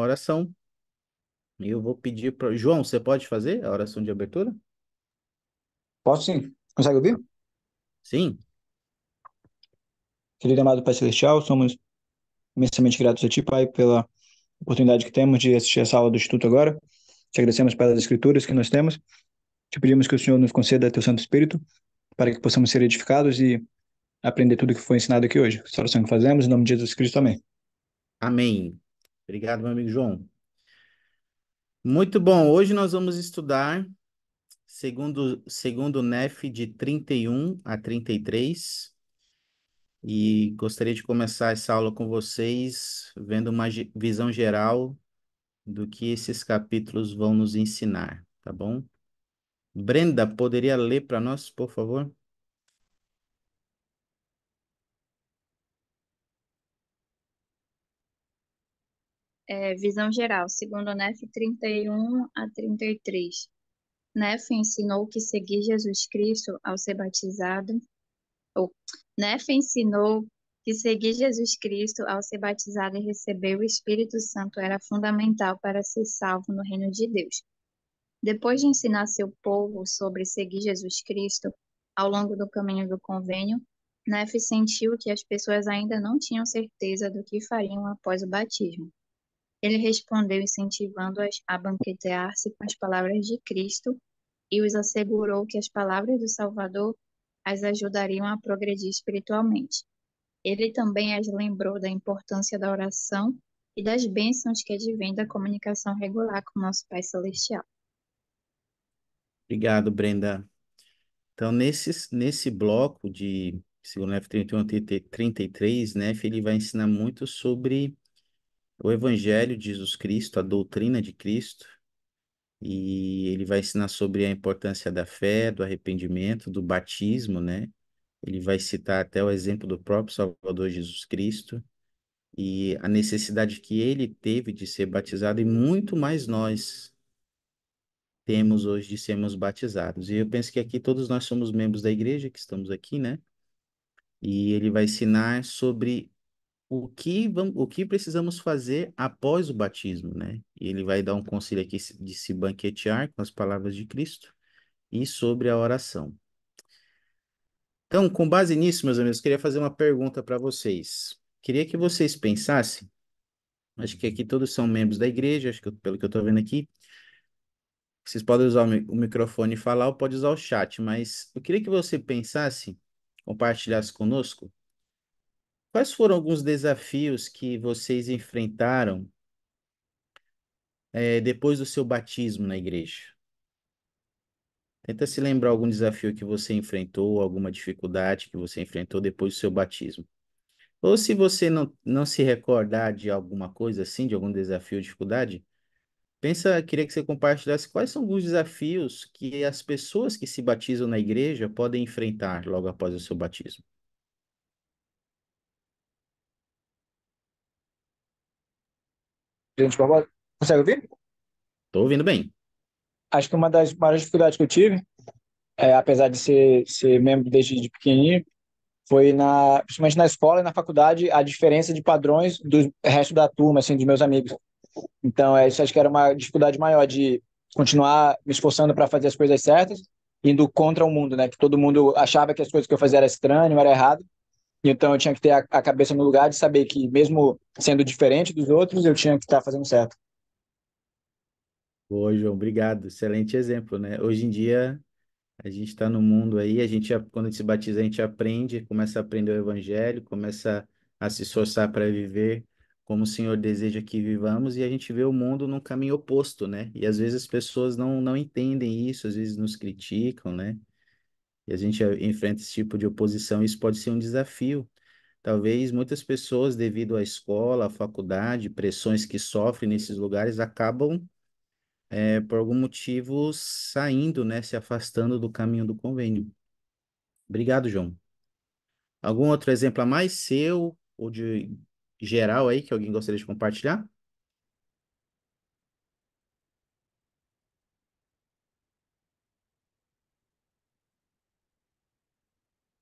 Oração. E eu vou pedir para. João, você pode fazer a oração de abertura? Posso sim. Consegue ouvir? Sim. Querido amado Pai Celestial, somos imensamente gratos a Ti, Pai, pela oportunidade que temos de assistir essa aula do Instituto agora. Te agradecemos pelas escrituras que nós temos. Te pedimos que o Senhor nos conceda Teu Santo Espírito para que possamos ser edificados e aprender tudo que foi ensinado aqui hoje. Essa oração que fazemos, em nome de Jesus Cristo, amém. Amém. Obrigado, meu amigo João. Muito bom. Hoje nós vamos estudar segundo Nef de 31 a 33. E gostaria de começar essa aula com vocês vendo uma visão geral do que esses capítulos vão nos ensinar, tá bom? Brenda, poderia ler para nós, por favor? Visão geral, segundo Nef 31 a 33. Nef ensinou que seguir Jesus Cristo ao ser batizado, ou Nef ensinou que seguir Jesus Cristo ao ser batizado e receber o Espírito Santo era fundamental para ser salvo no reino de Deus. Depois de ensinar seu povo sobre seguir Jesus Cristo ao longo do caminho do convênio, Nef sentiu que as pessoas ainda não tinham certeza do que fariam após o batismo. Ele respondeu incentivando-as a banquetear-se com as palavras de Cristo e os assegurou que as palavras do Salvador as ajudariam a progredir espiritualmente. Ele também as lembrou da importância da oração e das bênçãos que advêm da comunicação regular com nosso Pai Celestial. Obrigado, Brenda. Então, nesse bloco de segundo F31 a 33, né, ele vai ensinar muito sobre o Evangelho de Jesus Cristo, a doutrina de Cristo, e ele vai ensinar sobre a importância da fé, do arrependimento, do batismo, né? Ele vai citar até o exemplo do próprio Salvador Jesus Cristo e a necessidade que ele teve de ser batizado, e muito mais nós temos hoje de sermos batizados. E eu penso que aqui todos nós somos membros da igreja que estamos aqui, né? E ele vai ensinar sobre o que precisamos fazer após o batismo, né? E ele vai dar um conselho aqui de se banquetear com as palavras de Cristo e sobre a oração. Então, com base nisso, meus amigos, eu queria fazer uma pergunta para vocês. Queria que vocês pensassem, acho que aqui todos são membros da igreja, acho que pelo que eu estou vendo aqui, vocês podem usar o microfone e falar ou pode usar o chat, mas eu queria que você pensasse, compartilhasse conosco, quais foram alguns desafios que vocês enfrentaram depois do seu batismo na igreja? Tenta se lembrar algum desafio que você enfrentou, alguma dificuldade que você enfrentou depois do seu batismo. Ou se você não se recordar de alguma coisa assim, de algum desafio ou dificuldade, queria que você compartilhasse quais são alguns desafios que as pessoas que se batizam na igreja podem enfrentar logo após o seu batismo. Gente, Barbosa, consegue ouvir? Estou ouvindo bem. Acho que uma das maiores dificuldades que eu tive, apesar de ser membro desde de pequenininho, foi principalmente na escola e na faculdade, a diferença de padrões do resto da turma, assim, dos meus amigos. Então, isso acho que era uma dificuldade maior de continuar me esforçando para fazer as coisas certas, indo contra o mundo, né? Que todo mundo achava que as coisas que eu fazia era estranho, era errado. Então, eu tinha que ter a cabeça no lugar de saber que, mesmo sendo diferente dos outros, eu tinha que estar fazendo certo. Boa, João, obrigado. Excelente exemplo, né? Hoje em dia, a gente está no mundo aí, quando a gente se batiza, a gente aprende, começa a aprender o evangelho, começa a se esforçar para viver como o Senhor deseja que vivamos, e a gente vê o mundo num caminho oposto, né? E às vezes as pessoas não entendem isso, às vezes nos criticam, né? E a gente enfrenta esse tipo de oposição, isso pode ser um desafio. Talvez muitas pessoas, devido à escola, à faculdade, pressões que sofrem nesses lugares, acabam, por algum motivo, saindo, né? Se afastando do caminho do convênio. Obrigado, João. Algum outro exemplo a mais seu ou de geral aí que alguém gostaria de compartilhar?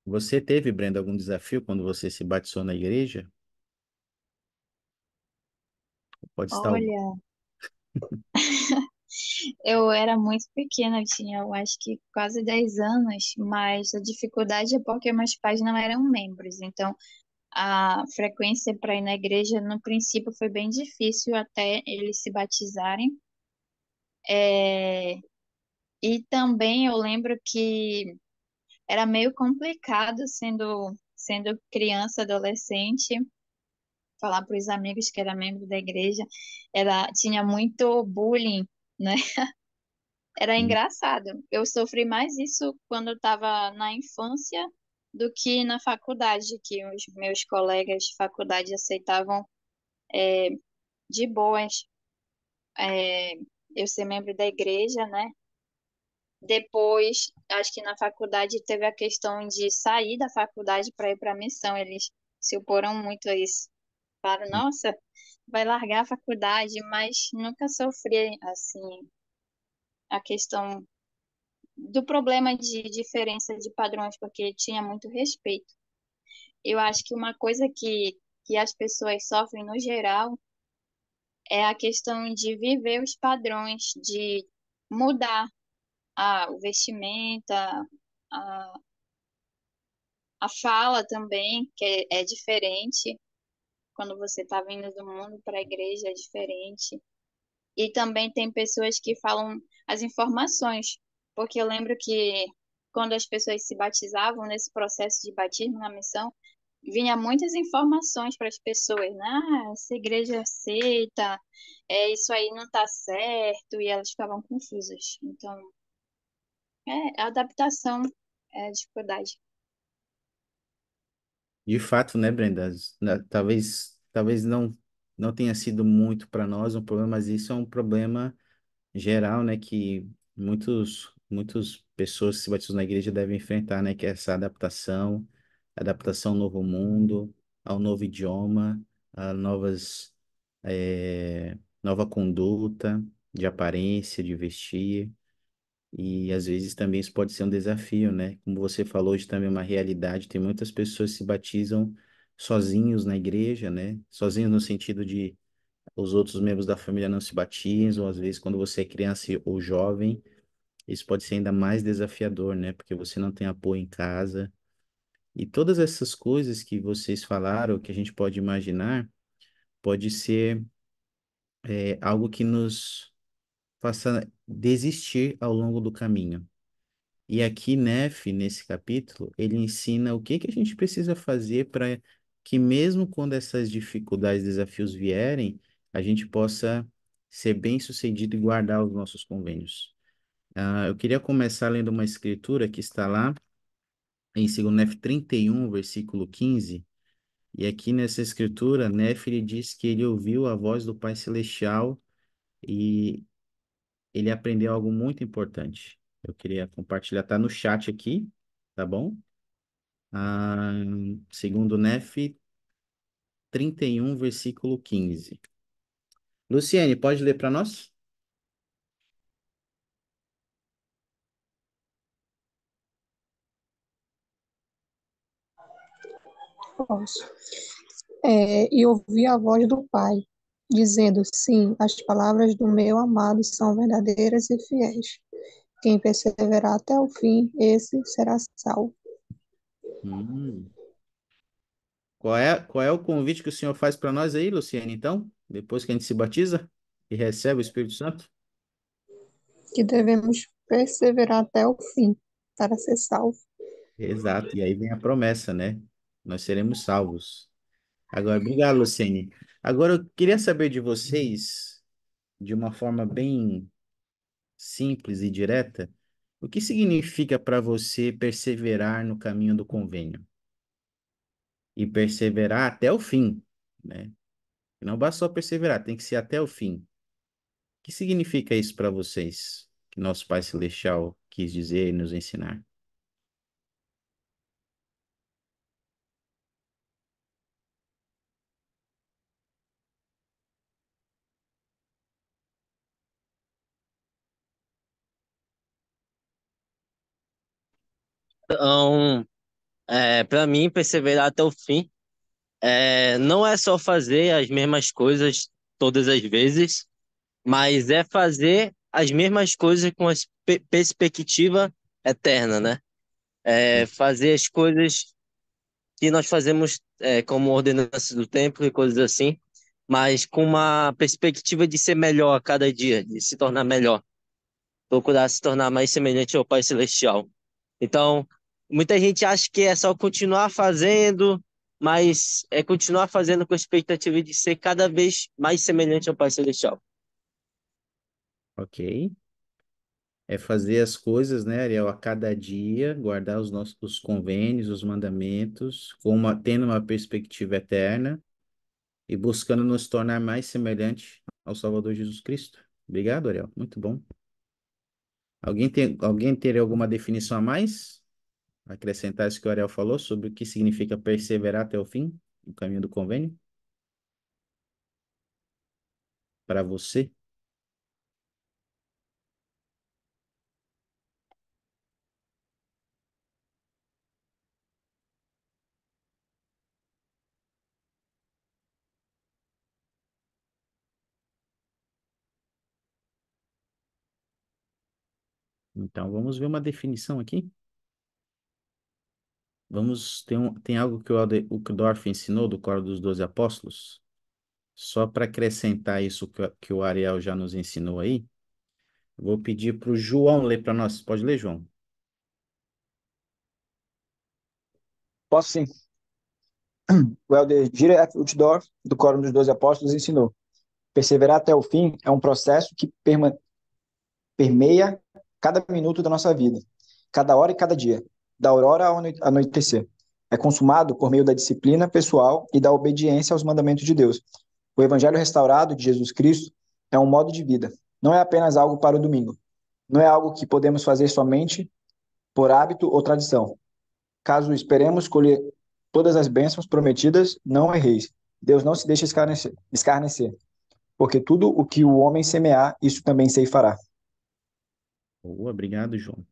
Você teve, Brenda, algum desafio quando você se batizou na igreja? Pode estar. Olha, eu era muito pequena, eu tinha, eu acho que quase 10 anos, mas a dificuldade é porque meus pais não eram membros, então a frequência para ir na igreja no princípio foi bem difícil até eles se batizarem. É, e também eu lembro que era meio complicado sendo criança, adolescente, falar para os amigos que era membro da igreja, tinha muito bullying, né? Era engraçado. Eu sofri mais isso quando eu estava na infância do que na faculdade, que os meus colegas de faculdade aceitavam de boas é, eu ser membro da igreja, né? Depois, acho que na faculdade teve a questão de sair da faculdade para ir para a missão. Eles se oporam muito a isso. Falaram, nossa, vai largar a faculdade, mas nunca sofri, assim, a questão do problema de diferença de padrões, porque tinha muito respeito. Eu acho que uma coisa que as pessoas sofrem no geral é a questão de viver os padrões, de mudar o vestimenta, a, a fala também, que é diferente. Quando você está vindo do mundo para a igreja, é diferente. E também tem pessoas que falam as informações, porque eu lembro que quando as pessoas se batizavam nesse processo de batismo na missão, vinha muitas informações para as pessoas, né? Ah, essa igreja aceita, isso aí não está certo, e elas ficavam confusas. Então, a adaptação é a dificuldade. De fato, né, Brenda? Talvez não tenha sido muito para nós um problema, mas isso é um problema geral, né, que muitas pessoas que se batizam na igreja devem enfrentar, né, que é essa adaptação ao novo mundo, ao novo idioma, a nova conduta de aparência, de vestir. E às vezes também isso pode ser um desafio, né? Como você falou, hoje também é uma realidade. Tem muitas pessoas que se batizam sozinhos na igreja, né? Sozinhos no sentido de os outros membros da família não se batizam. Às vezes, quando você é criança ou jovem, isso pode ser ainda mais desafiador, né? Porque você não tem apoio em casa. E todas essas coisas que vocês falaram, que a gente pode imaginar, pode ser algo que nos faça desistir ao longo do caminho. E aqui, Nef, nesse capítulo, ele ensina o que que a gente precisa fazer para que mesmo quando essas dificuldades, desafios vierem, a gente possa ser bem-sucedido e guardar os nossos convênios. Eu queria começar lendo uma escritura que está lá em 2 Nef 31, versículo 15. E aqui nessa escritura, Nef ele diz que ele ouviu a voz do Pai Celestial e ele aprendeu algo muito importante. Eu queria compartilhar, tá no chat aqui, tá bom? Ah, segundo Nef 31, versículo 15. Luciene, pode ler para nós? Posso. E ouvi a voz do Pai, dizendo: Sim, as palavras do meu amado são verdadeiras e fiéis. Quem perseverar até o fim, esse será salvo. Hum. Qual é o convite que o senhor faz para nós aí, Luciene, então? Depois que a gente se batiza e recebe o Espírito Santo? Que devemos perseverar até o fim para ser salvo. Exato, e aí vem a promessa, né? Nós seremos salvos. Agora, obrigado, Luciene. Agora, eu queria saber de vocês, de uma forma bem simples e direta, o que significa para você perseverar no caminho do convênio? E perseverar até o fim, né? E não basta só perseverar, tem que ser até o fim. O que significa isso para vocês? Que nosso Pai Celestial quis dizer e nos ensinar? Então, para mim, perseverar até o fim não é só fazer as mesmas coisas todas as vezes, mas é fazer as mesmas coisas com a perspectiva eterna, né? É fazer as coisas que nós fazemos como ordenança do templo e coisas assim, mas com uma perspectiva de ser melhor a cada dia, de se tornar melhor, procurar se tornar mais semelhante ao Pai Celestial. Então, muita gente acha que é só continuar fazendo, mas é continuar fazendo com a expectativa de ser cada vez mais semelhante ao Pai Celestial. Ok. É fazer as coisas, né, Ariel, a cada dia, guardar os nossos os convênios, os mandamentos, tendo uma perspectiva eterna e buscando nos tornar mais semelhante ao Salvador Jesus Cristo. Obrigado, Ariel. Muito bom. Alguém teria alguma definição a mais? Acrescentar isso que o Ariel falou sobre o que significa perseverar até o fim, o caminho do convênio, para você? Então, vamos ver uma definição aqui. Tem algo que o Dorf ensinou do Coro dos Doze Apóstolos? Só para acrescentar isso que o Ariel já nos ensinou aí, vou pedir para o João ler para nós. Pode ler, João? Posso sim. O elder Dieter F. Uchtdorf, do Quórum dos Doze Apóstolos, ensinou: perseverar até o fim é um processo que permeia cada minuto da nossa vida, cada hora e cada dia, da aurora ao anoitecer. É consumado por meio da disciplina pessoal e da obediência aos mandamentos de Deus. O Evangelho restaurado de Jesus Cristo é um modo de vida, não é apenas algo para o domingo. Não é algo que podemos fazer somente por hábito ou tradição. Caso esperemos colher todas as bênçãos prometidas, não erreis. Deus não se deixa escarnecer, porque tudo o que o homem semear, isso também ceifará. Boa, obrigado, João.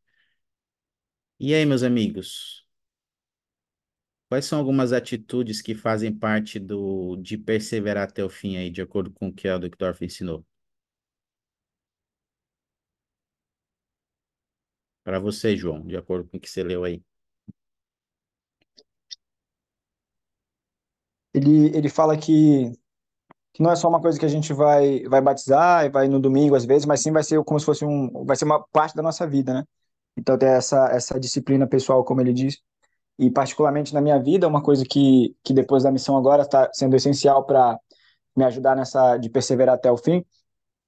E aí, meus amigos? Quais são algumas atitudes que fazem parte de perseverar até o fim aí, de acordo com o que o Dorf ensinou? Para você, João, de acordo com o que você leu aí. Ele fala que não é só uma coisa que a gente vai batizar e vai no domingo às vezes, mas sim vai ser como se fosse vai ser uma parte da nossa vida, né? Então tem essa disciplina pessoal, como ele diz, e particularmente na minha vida, uma coisa que depois da missão agora está sendo essencial para me ajudar nessa de perseverar até o fim,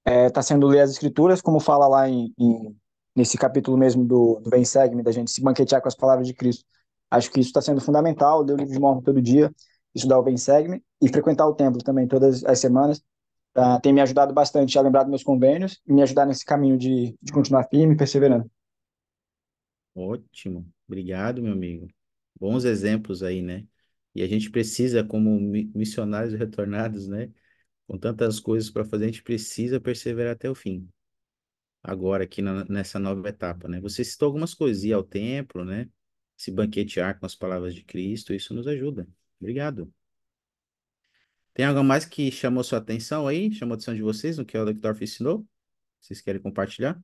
está sendo ler as escrituras, como fala lá nesse capítulo mesmo do Vem Segue-me, da gente se banquetear com as palavras de Cristo. Acho que isso está sendo fundamental, ler o livro de Mormon todo dia, estudar o Vem Segue-me e frequentar o templo também todas as semanas. Tem me ajudado bastante a lembrar dos meus convênios e me ajudar nesse caminho de continuar firme e perseverando. Ótimo. Obrigado, meu amigo. Bons exemplos aí, né? E a gente precisa, como missionários retornados, né? Com tantas coisas para fazer, a gente precisa perseverar até o fim. Agora, aqui nessa nova etapa, né? Você citou algumas coisas, ir ao templo, né? Se banquetear com as palavras de Cristo, isso nos ajuda. Obrigado. Tem algo mais que chamou sua atenção aí? Chamou a atenção de vocês no que o Dr. ensinou? Vocês querem compartilhar?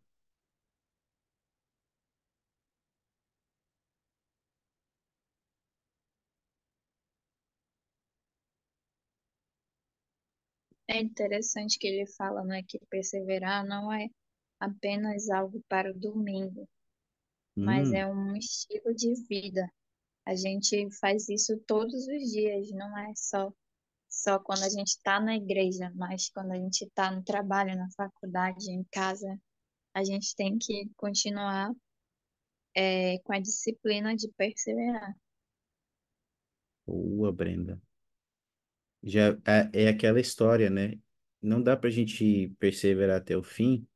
É interessante que ele fala, né, que perseverar não é apenas algo para o domingo, mas é Hum, um estilo de vida. A gente faz isso todos os dias, não é só quando a gente está na igreja, mas quando a gente está no trabalho, na faculdade, em casa, a gente tem que continuar com a disciplina de perseverar. boa, Brenda. Já é aquela história, né? Não dá para a gente perseverar até o fim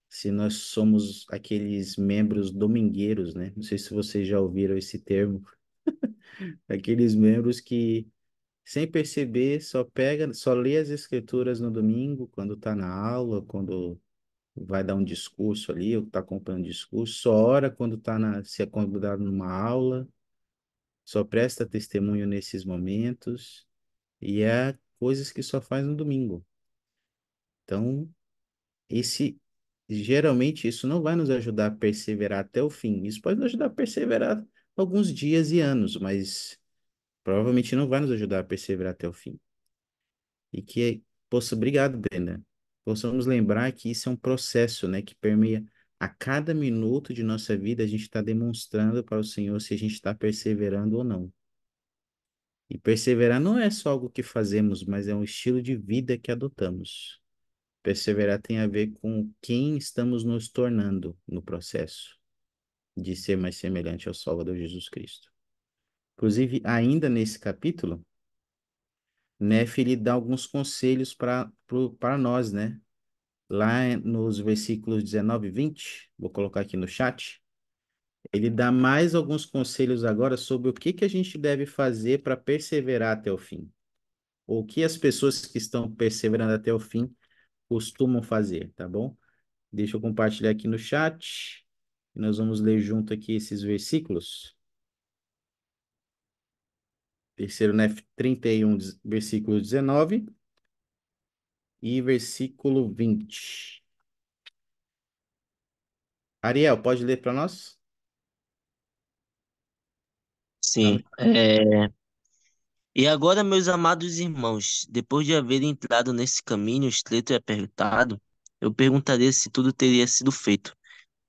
se nós somos aqueles membros domingueiros, né? Não sei se vocês já ouviram esse termo, aqueles membros que, sem perceber, só lê as escrituras no domingo, quando está na aula, quando vai dar um discurso ali, ou está acompanhando o discurso, só ora quando se é convidado numa aula, só presta testemunho nesses momentos, e é coisas que só faz no domingo. Então, esse geralmente isso não vai nos ajudar a perseverar até o fim. Isso pode nos ajudar a perseverar alguns dias e anos, mas provavelmente não vai nos ajudar a perseverar até o fim. E que, poxa, obrigado, Brenda. Possamos lembrar que isso é um processo, né, que permeia a cada minuto de nossa vida, a gente está demonstrando para o Senhor se a gente está perseverando ou não. E perseverar não é só algo que fazemos, mas é um estilo de vida que adotamos. Perseverar tem a ver com quem estamos nos tornando no processo de ser mais semelhante ao Salvador Jesus Cristo. Inclusive, ainda nesse capítulo, Nefe ele dá alguns conselhos para nós, né? Lá nos versículos 19 e 20, vou colocar aqui no chat, ele dá mais alguns conselhos agora sobre o que que a gente deve fazer para perseverar até o fim. Ou o que as pessoas que estão perseverando até o fim costumam fazer, tá bom? Deixa eu compartilhar aqui no chat. E nós vamos ler junto aqui esses versículos. Terceiro Nef 31, versículo 19 e versículo 20. Ariel, pode ler para nós? Sim. E agora, meus amados irmãos, depois de haver entrado nesse caminho estreito e apertado, eu perguntaria se tudo teria sido feito.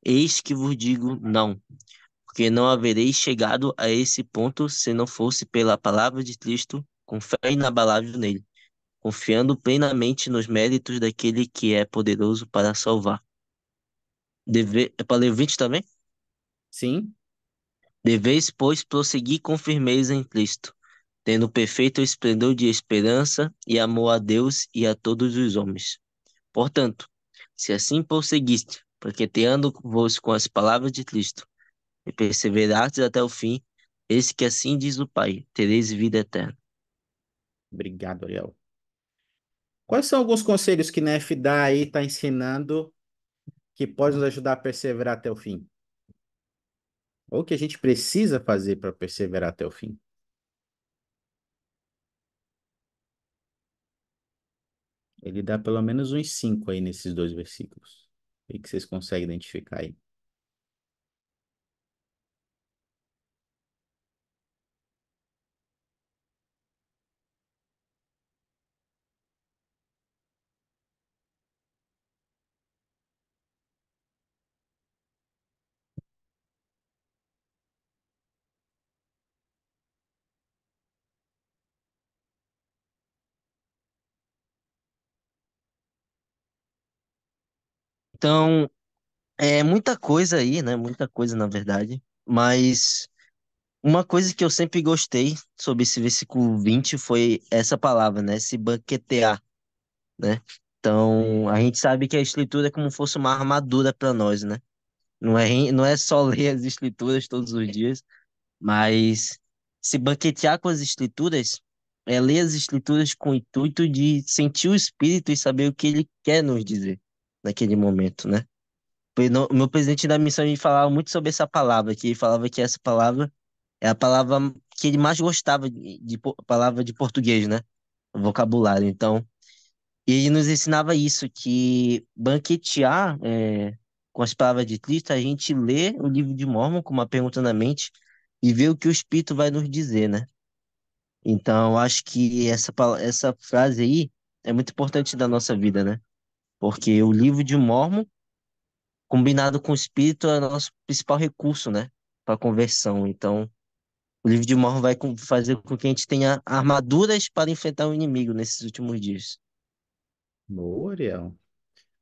Eis que vos digo não, porque não havereis chegado a esse ponto se não fosse pela palavra de Cristo, com fé inabalável nele, confiando plenamente nos méritos daquele que é poderoso para salvar. É para ler o 20 também? Sim. Deveis, pois, prosseguir com firmeza em Cristo, tendo perfeito esplendor de esperança e amor a Deus e a todos os homens. Portanto, se assim prosseguiste, paqueteando-vos com as palavras de Cristo, e perseverastes até o fim, eis que assim diz o Pai, tereis vida eterna. Obrigado, Ariel. Quais são alguns conselhos que Nef dá aí, está ensinando, que pode nos ajudar a perseverar até o fim? Ou que a gente precisa fazer para perseverar até o fim? Ele dá pelo menos uns 5 aí nesses dois versículos. O que vocês conseguem identificar aí? Então, é muita coisa aí, né? Muita coisa, na verdade. Mas uma coisa que eu sempre gostei sobre esse versículo 20 foi essa palavra, né? Se banquetear, né? Então, a gente sabe que a escritura é como se fosse uma armadura para nós, né? Não é só ler as escrituras todos os dias, mas se banquetear com as escrituras é ler as escrituras com o intuito de sentir o Espírito e saber o que ele quer nos dizer naquele momento, né? O meu presidente da missão ele falava muito sobre essa palavra, que ele falava que essa palavra é a palavra que ele mais gostava palavra de português, né? O vocabulário. Então, e ele nos ensinava isso, que banquetear com as palavras de Cristo, a gente lê o livro de Mórmon com uma pergunta na mente e vê o que o Espírito vai nos dizer, né? Então, eu acho que essa frase aí é muito importante da nossa vida, né? Porque o livro de Mórmon, combinado com o Espírito, é o nosso principal recurso, né? Para conversão. Então, o livro de Mórmon vai fazer com que a gente tenha armaduras para enfrentar o inimigo nesses últimos dias. Boa, Ariel.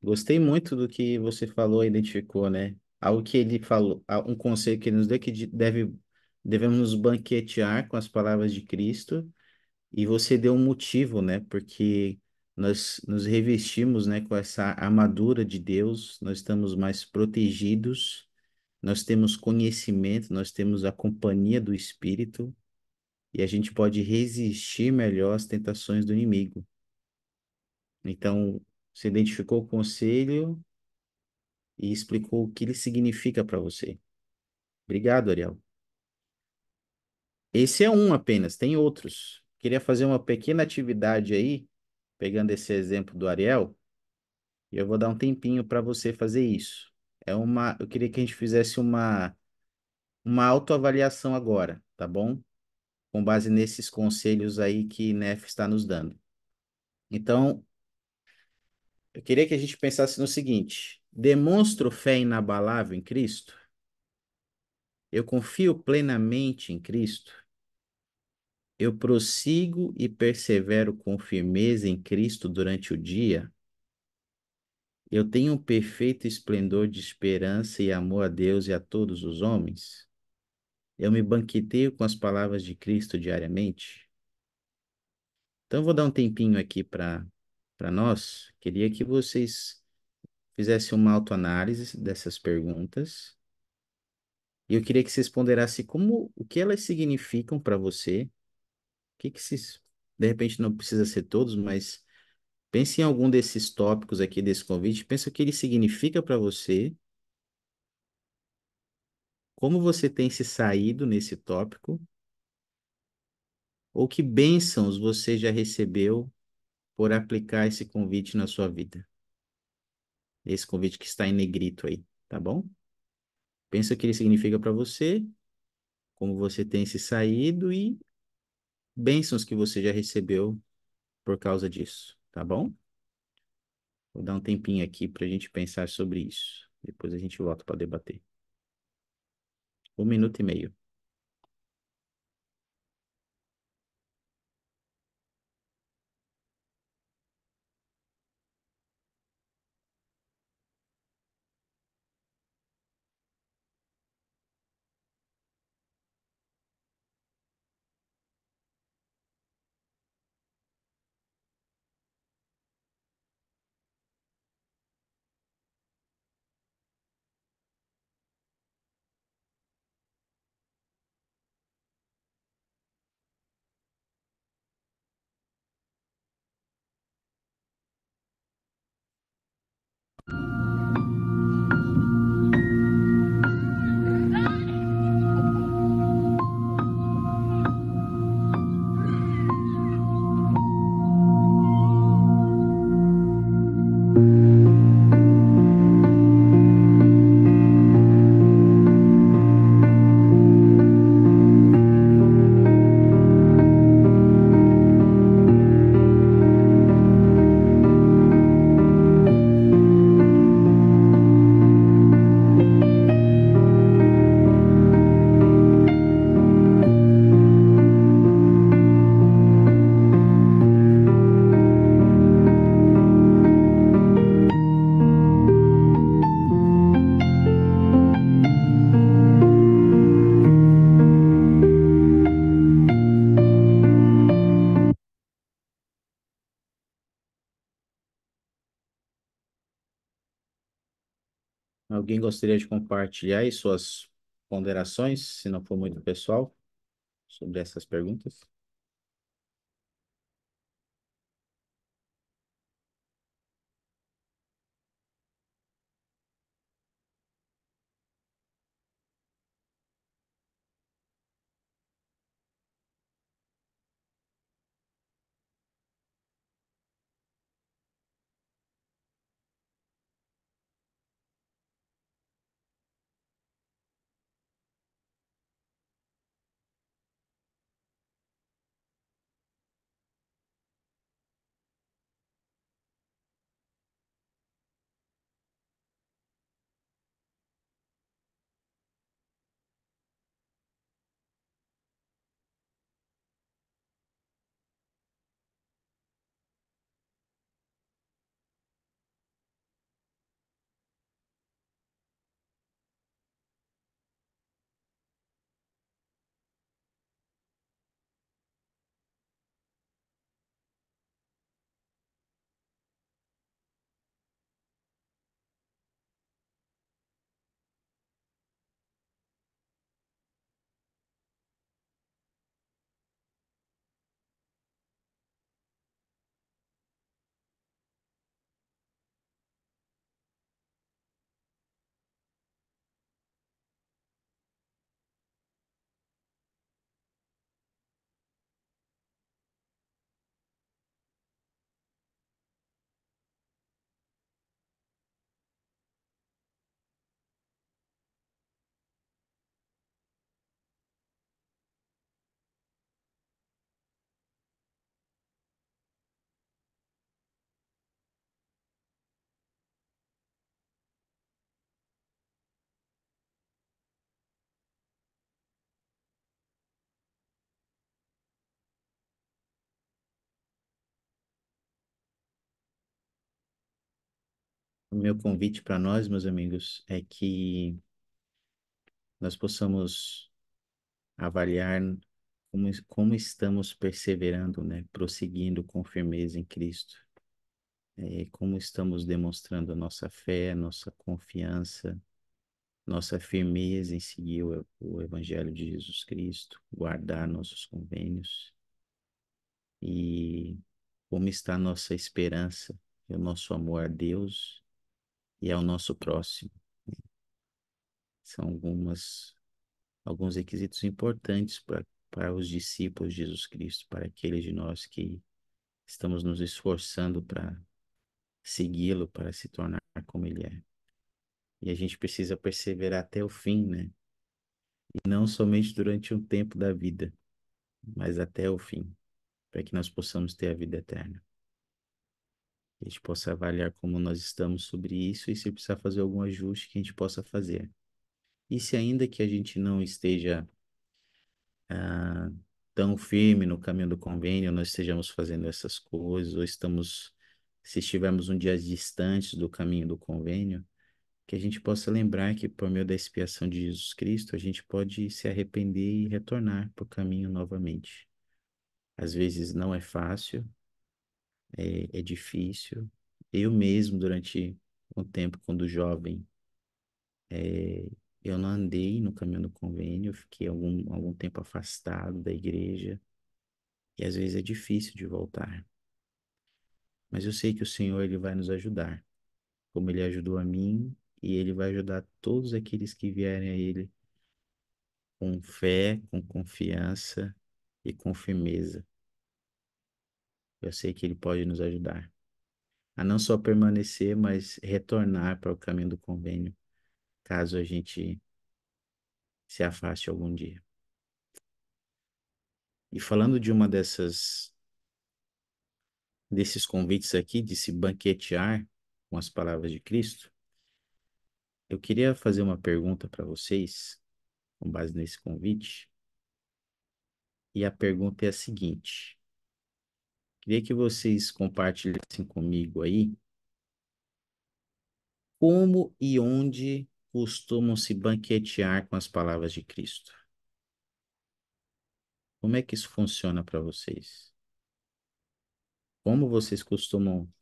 Gostei muito do que você falou e identificou, né? Algo que ele falou, um conselho que ele nos deu que devemos nos banquetear com as palavras de Cristo, e você deu um motivo, né? Porque nós nos revestimos, né, com essa armadura de Deus, nós estamos mais protegidos, nós temos conhecimento, nós temos a companhia do Espírito, e a gente pode resistir melhor às tentações do inimigo. Então, você identificou o conselho e explicou o que ele significa para você. Obrigado, Ariel. Esse é um apenas, tem outros. Queria fazer uma pequena atividade aí, pegando esse exemplo do Ariel. E eu vou dar um tempinho para você fazer isso. Eu queria que a gente fizesse uma autoavaliação agora, tá bom? Com base nesses conselhos aí que Nef está nos dando. Então, eu queria que a gente pensasse no seguinte: demonstro fé inabalável em Cristo? Eu confio plenamente em Cristo? Eu prossigo e persevero com firmeza em Cristo durante o dia? Eu tenho um perfeito esplendor de esperança e amor a Deus e a todos os homens? Eu me banqueteio com as palavras de Cristo diariamente? Então, eu vou dar um tempinho aqui para nós. Queria que vocês fizessem uma autoanálise dessas perguntas. E eu queria que vocês ponderassem o que elas significam para você. De repente não precisa ser todos, mas pense em algum desses tópicos aqui desse convite. Pensa o que ele significa para você, como você tem se saído nesse tópico, ou que bênçãos você já recebeu por aplicar esse convite na sua vida. Esse convite que está em negrito aí, tá bom? Pensa o que ele significa para você, como você tem se saído e bênçãos que você já recebeu por causa disso, tá bom? Vou dar um tempinho aqui para a gente pensar sobre isso. Depois a gente volta para debater. 1 minuto e meio. Alguém gostaria de compartilhar aí suas ponderações, se não for muito pessoal, sobre essas perguntas? O meu convite para nós, meus amigos, é que nós possamos avaliar como estamos perseverando, né? Prosseguindo com firmeza em Cristo. Como estamos demonstrando a nossa fé, nossa confiança, nossa firmeza em seguir o Evangelho de Jesus Cristo, guardar nossos convênios e como está a nossa esperança e o nosso amor a Deus e ao nosso próximo. São alguns requisitos importantes para os discípulos de Jesus Cristo, para aqueles de nós que estamos nos esforçando para segui-lo, para se tornar como ele é. E a gente precisa perseverar até o fim, né? E não somente durante um tempo da vida, mas até o fim, para que nós possamos ter a vida eterna. Que a gente possa avaliar como nós estamos sobre isso e se precisar fazer algum ajuste que a gente possa fazer. E se ainda que a gente não esteja ah, tão firme no caminho do convênio, nós estejamos fazendo essas coisas, ou se estivermos um dia distantes do caminho do convênio, que a gente possa lembrar que por meio da expiação de Jesus Cristo, a gente pode se arrepender e retornar para o caminho novamente. Às vezes não é fácil, é difícil. Eu mesmo, durante um tempo, quando jovem, é, eu não andei no caminho do convênio, eu fiquei algum tempo afastado da igreja, e às vezes é difícil de voltar. Mas eu sei que o Senhor ele vai nos ajudar, como ele ajudou a mim, e ele vai ajudar todos aqueles que vierem a ele com fé, com confiança e com firmeza. Eu sei que ele pode nos ajudar a não só permanecer, mas retornar para o caminho do convênio, caso a gente se afaste algum dia. E falando de uma desses convites aqui, de se banquetear com as palavras de Cristo, eu queria fazer uma pergunta para vocês, com base nesse convite, e a pergunta é a seguinte: queria que vocês compartilhassem comigo aí como e onde costumam se banquetear com as palavras de Cristo. Como é que isso funciona para vocês? Como vocês costumam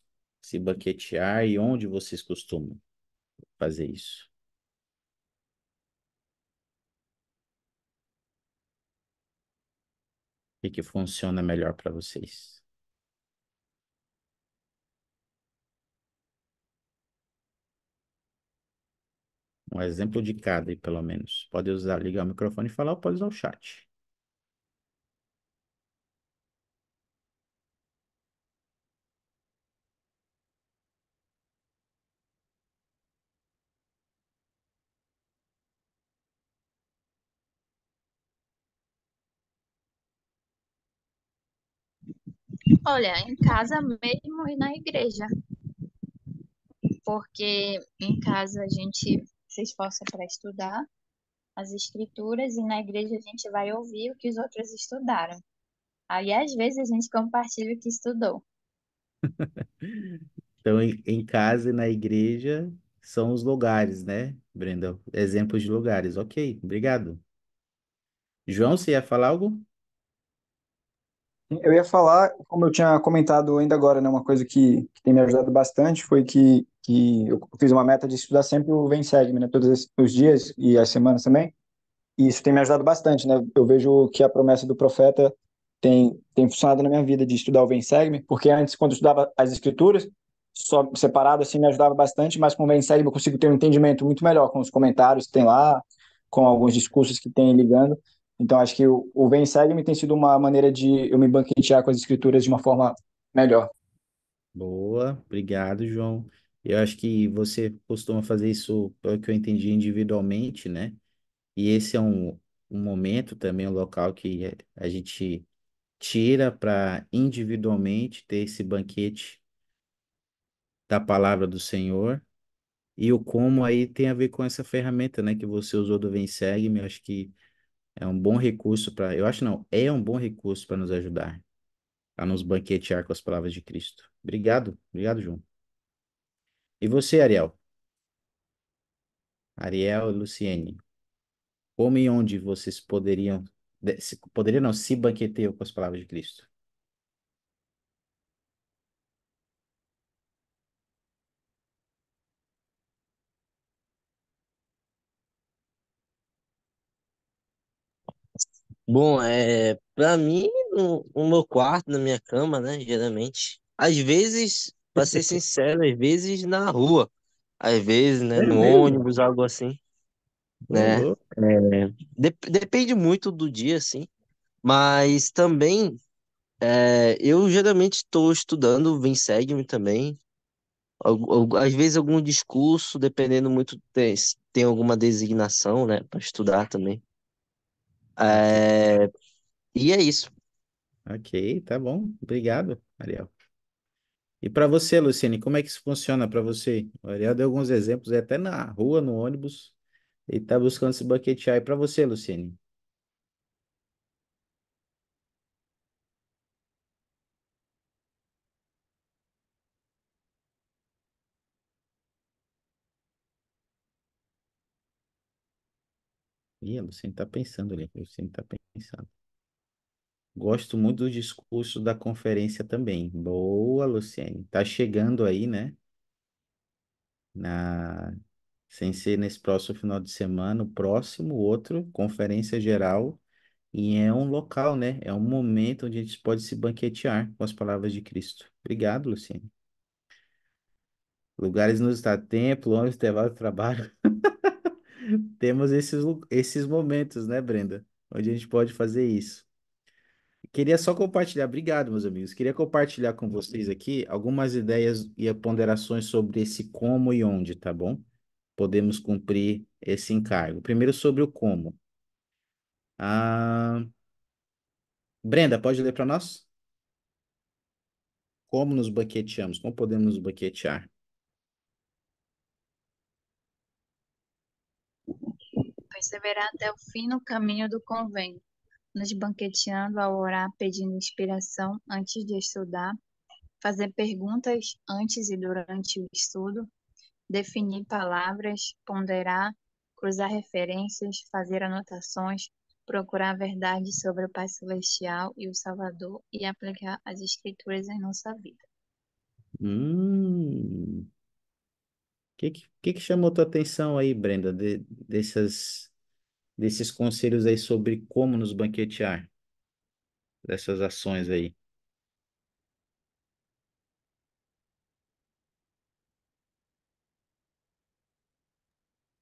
se banquetear e onde vocês costumam fazer isso? O que que funciona melhor para vocês? Um exemplo de cada aí, pelo menos. Pode usar, ligar o microfone e falar, ou pode usar o chat. Olha, em casa mesmo e na igreja, porque em casa a gente se esforça para estudar as escrituras e na igreja a gente vai ouvir o que os outros estudaram. Aí às vezes a gente compartilha o que estudou. Então, em casa e na igreja são os lugares, né, Brenda? Exemplos de lugares. Ok, obrigado. João, você ia falar algo? Eu ia falar, como eu tinha comentado ainda agora, né, uma coisa que tem me ajudado bastante foi que eu fiz uma meta de estudar sempre o Vem Segue-me, né, todos os dias e as semanas também. E isso tem me ajudado bastante, né? Eu vejo que a promessa do profeta tem funcionado na minha vida de estudar o Vem Segue-me, porque antes, quando eu estudava as escrituras, só separado, assim, me ajudava bastante, mas com o Vem Segue-me eu consigo ter um entendimento muito melhor com os comentários que tem lá, com alguns discursos que tem ligando. Então, acho que o Vem Segue-me tem sido uma maneira de eu me banquetear com as escrituras de uma forma melhor. Boa, obrigado, João. Eu acho que você costuma fazer isso, pelo que eu entendi, individualmente, né? E esse é um momento também, um local que a gente tira para individualmente ter esse banquete da palavra do Senhor. E o como aí tem a ver com essa ferramenta, né, que você usou do Vem Segue-me. Eu acho que é um bom recurso para, eu acho não, é um bom recurso para nos ajudar a nos banquetear com as palavras de Cristo. Obrigado, obrigado, João. E você, Ariel? Ariel e Luciene, como e onde vocês poderiam, poderiam não, se banqueteiam com as palavras de Cristo? Bom, para mim, no meu quarto, na minha cama, né, geralmente. Às vezes, para ser sincero, às vezes na rua, às vezes, né, É no mesmo? ônibus, algo assim, Ô, né. louco. Depende muito do dia, assim, mas também eu geralmente estou estudando, vem segue-me também. Às vezes algum discurso, dependendo muito, tem alguma designação, né, para estudar também. Ok, É, e é isso. ok, tá bom. Obrigado, Ariel. E para você, Luciene, como é que isso funciona para você? O Ariel deu alguns exemplos, até na rua, no ônibus, ele está buscando se banquetear. E para você, Luciene? Ih, a Luciene está pensando ali, a Luciene está pensando. Gosto muito do discurso da conferência também. Boa, Luciene. Tá chegando aí, né? Na... Sem ser nesse próximo final de semana, o próximo, outro, conferência geral. E é um local, né? É um momento onde a gente pode se banquetear com as palavras de Cristo. Obrigado, Luciene. Lugares no estado, templo, ônibus, intervalo de trabalho. Temos esses momentos, né, Brenda? Onde a gente pode fazer isso. Queria só compartilhar, obrigado, meus amigos. Queria compartilhar com vocês aqui algumas ideias e ponderações sobre esse como e onde, tá bom? Podemos cumprir esse encargo. Primeiro, sobre o como. Ah, Brenda, pode ler para nós? Como nos banqueteamos? Como podemos nos banquetear? Perseverar até o fim no caminho do convênio, nos banqueteando ao orar pedindo inspiração antes de estudar, fazer perguntas antes e durante o estudo, definir palavras, ponderar, cruzar referências, fazer anotações, procurar a verdade sobre o Pai Celestial e o Salvador e aplicar as Escrituras em nossa vida. O que chamou tua atenção aí, Brenda, desses conselhos aí sobre como nos banquetear, dessas ações aí?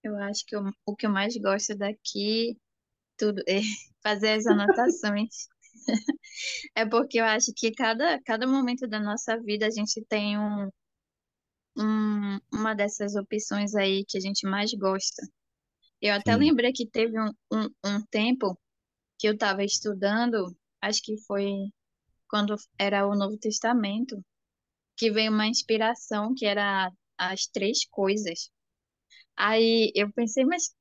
Eu acho que o que eu mais gosto daqui tudo é fazer as anotações. É porque eu acho que cada momento da nossa vida a gente tem uma dessas opções aí que a gente mais gosta. Eu até Sim. lembrei que teve um tempo que eu estava estudando, acho que foi quando era o Novo Testamento, que veio uma inspiração que era as três coisas. Aí eu pensei, mas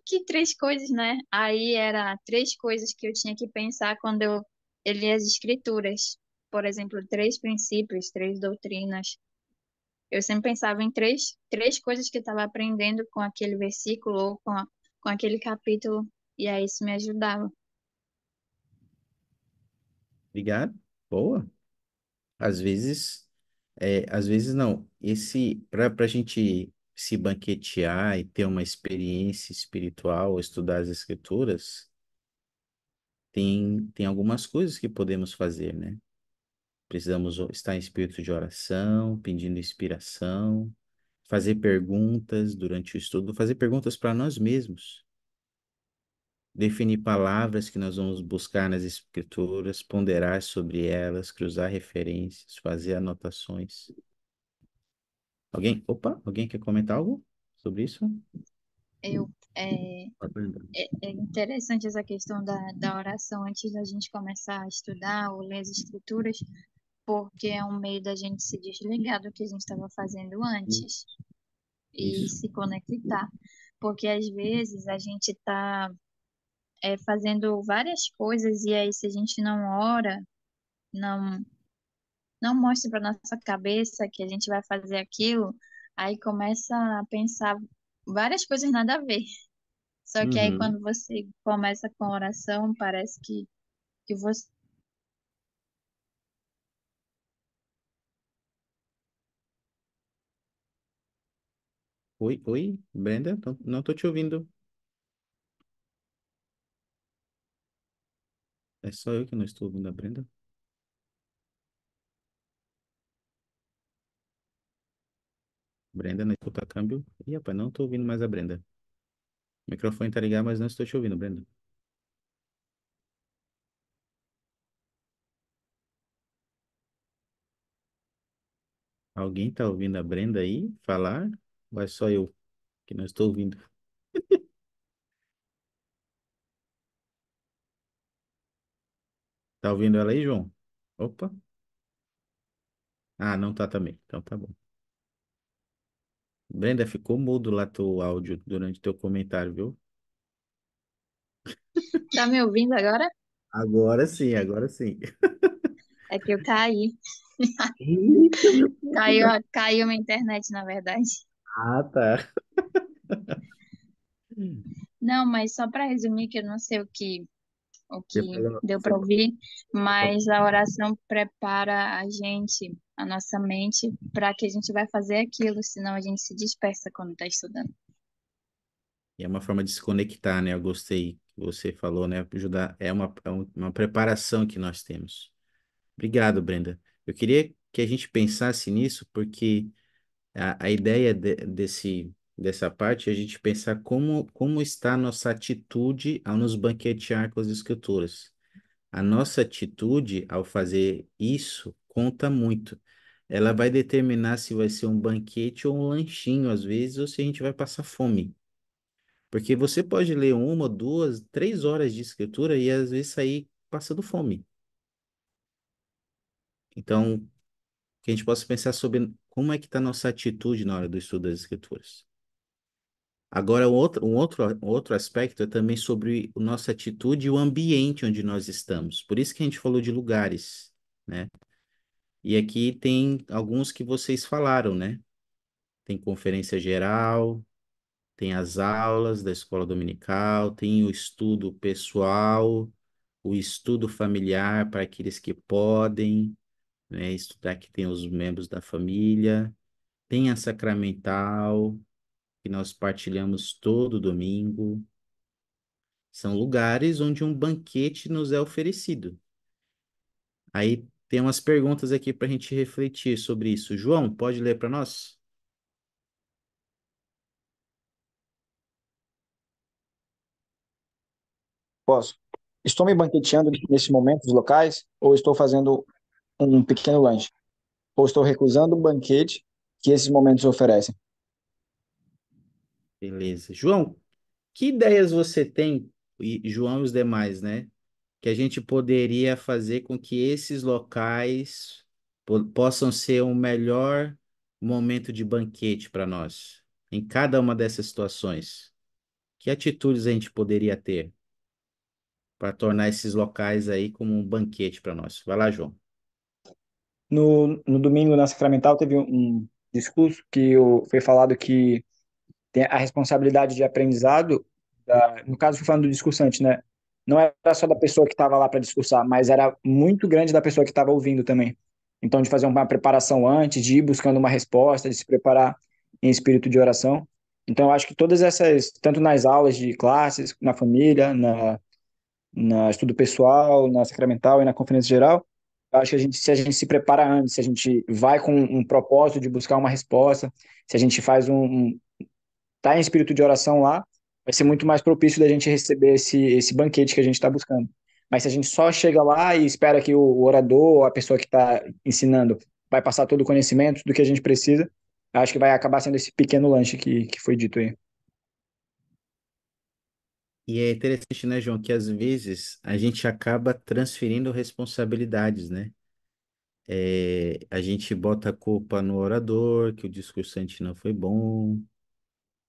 que três coisas, né? Aí era três coisas que eu tinha que pensar quando eu li as escrituras. Por exemplo, três princípios, três doutrinas. Eu sempre pensava em três coisas que eu estava aprendendo com aquele versículo ou com aquele capítulo, e aí isso me ajudava. Obrigado. Boa. Às vezes não. Para a gente se banquetear e ter uma experiência espiritual, estudar as escrituras, tem algumas coisas que podemos fazer, né? Precisamos estar em espírito de oração, pedindo inspiração, fazer perguntas durante o estudo, fazer perguntas para nós mesmos, definir palavras que nós vamos buscar nas escrituras, ponderar sobre elas, cruzar referências, fazer anotações. Alguém quer comentar algo sobre isso? Eu, é, Pode perguntar. é interessante essa questão da oração antes da gente começar a estudar ou ler as escrituras, porque é um meio da gente se desligar do que a gente estava fazendo antes e Isso. se conectar. Porque às vezes a gente está fazendo várias coisas e aí se a gente não ora, não, não mostra para nossa cabeça que a gente vai fazer aquilo, Aí começa a pensar várias coisas nada a ver. Só que aí Uhum. quando você começa com a oração, parece que você Oi, oi, Brenda, não tô te ouvindo. É só eu que não estou ouvindo a Brenda. Brenda, não escuta câmbio. Ih, rapaz, não tô ouvindo mais a Brenda. O microfone tá ligado, mas não estou te ouvindo, Brenda. Alguém tá ouvindo a Brenda aí falar? Ou é só eu que não estou ouvindo? Tá ouvindo ela aí, João? Opa. Ah, não tá também. Então tá bom. Brenda, ficou mudo lá teu áudio durante teu comentário, viu? tá me ouvindo agora? Agora sim, agora sim. É que eu caí. Eita, meu Caiu, Deus. caiu minha internet, na verdade. Ah, tá. Não, mas só para resumir, que eu não sei o que deu Você para ouvir, pagou. mas a oração prepara a gente, a nossa mente, para que a gente vai fazer aquilo, senão a gente se dispersa quando está estudando. E é uma forma de se conectar, né? Eu gostei que você falou, né? Ajudar. Uma preparação que nós temos. Obrigado, Brenda. Eu queria que a gente pensasse nisso, porque a ideia dessa parte é a gente pensar como está a nossa atitude ao nos banquetear com as escrituras. A nossa atitude ao fazer isso conta muito. Ela vai determinar se vai ser um banquete ou um lanchinho, às vezes, ou se a gente vai passar fome. Porque você pode ler uma, duas, 3 horas de escritura e às vezes sair passando fome. Então, que a gente possa pensar sobre como é que está a nossa atitude na hora do estudo das escrituras. Agora, um outro aspecto é também sobre a nossa atitude e o ambiente onde nós estamos. Por isso que a gente falou de lugares, né? E aqui tem alguns que vocês falaram, né? Tem conferência geral, tem as aulas da escola dominical, tem o estudo pessoal, o estudo familiar para aqueles que podem, né, estudar, que tem os membros da família, tem a sacramental, que nós partilhamos todo domingo. São lugares onde um banquete nos é oferecido. Aí tem umas perguntas aqui para a gente refletir sobre isso. João, pode ler para nós? Posso. Estou me banqueteando nesse momento nos locais ou estou fazendo um pequeno lanche? Ou estou recusando o banquete que esses momentos oferecem? Beleza. João, que ideias você tem, e João e os demais, né? Que a gente poderia fazer com que esses locais possam ser um melhor momento de banquete para nós, em cada uma dessas situações. Que atitudes a gente poderia ter para tornar esses locais aí como um banquete para nós? Vai lá, João. No domingo, na Sacramental, teve um discurso que foi falado que tem a responsabilidade de aprendizado, no caso, fui falando do discursante, né? Não era só da pessoa que estava lá para discursar, mas era muito grande da pessoa que estava ouvindo também. Então, de fazer uma preparação antes, de ir buscando uma resposta, de se preparar em espírito de oração. Então, eu acho que todas essas, tanto nas aulas de classes, na família, na estudo pessoal, na sacramental e na conferência geral, eu acho que se a gente se prepara antes, se a gente vai com um propósito de buscar uma resposta, se a gente faz tá em espírito de oração lá, vai ser muito mais propício da gente receber esse banquete que a gente está buscando. Mas se a gente só chega lá e espera que o orador, a pessoa que está ensinando, vai passar todo o conhecimento do que a gente precisa, acho que vai acabar sendo esse pequeno lanche que foi dito aí. E é interessante, né, João, que às vezes a gente acaba transferindo responsabilidades, né? A gente bota a culpa no orador, que o discursante não foi bom,